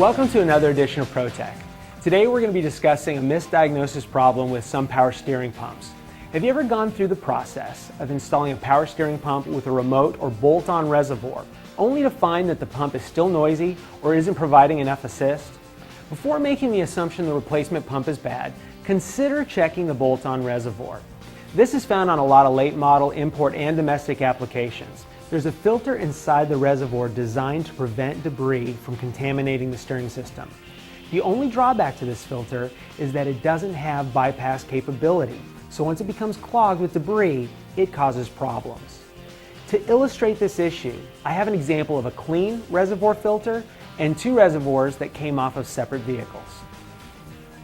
Welcome to another edition of ProTech. Today we're going to be discussing a misdiagnosis problem with some power steering pumps. Have you ever gone through the process of installing a power steering pump with a remote or bolt-on reservoir, only to find that the pump is still noisy or isn't providing enough assist? Before making the assumption the replacement pump is bad, consider checking the bolt-on reservoir. This is found on a lot of late model, import, and domestic applications. There's a filter inside the reservoir designed to prevent debris from contaminating the steering system. The only drawback to this filter is that it doesn't have bypass capability, so once it becomes clogged with debris, it causes problems. To illustrate this issue, I have an example of a clean reservoir filter and two reservoirs that came off of separate vehicles.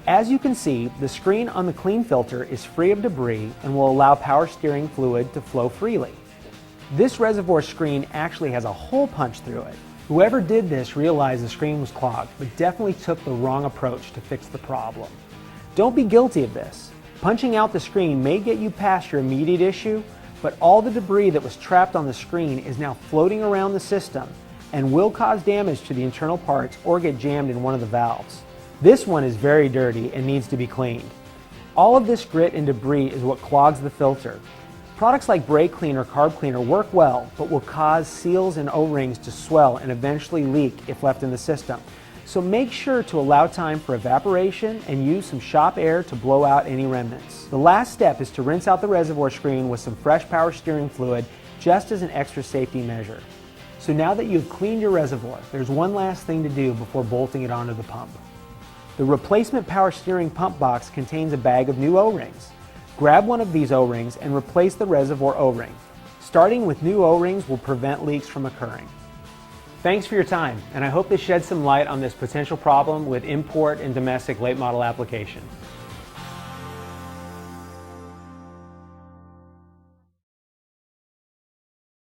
As you can see, the screen on the clean filter is free of debris and will allow power steering fluid to flow freely. This reservoir screen actually has a hole punched through it. Whoever did this realized the screen was clogged, but definitely took the wrong approach to fix the problem. Don't be guilty of this. Punching out the screen may get you past your immediate issue, but all the debris that was trapped on the screen is now floating around the system and will cause damage to the internal parts or get jammed in one of the valves. This one is very dirty and needs to be cleaned. All of this grit and debris is what clogs the filter. Products like brake cleaner or carb cleaner work well, but will cause seals and O-rings to swell and eventually leak if left in the system. So make sure to allow time for evaporation and use some shop air to blow out any remnants. The last step is to rinse out the reservoir screen with some fresh power steering fluid, just as an extra safety measure. So now that you've cleaned your reservoir, there's one last thing to do before bolting it onto the pump. The replacement power steering pump box contains a bag of new O-rings. Grab one of these O-rings and replace the reservoir O-ring. Starting with new O-rings will prevent leaks from occurring. Thanks for your time, and I hope this sheds some light on this potential problem with import and domestic late model application.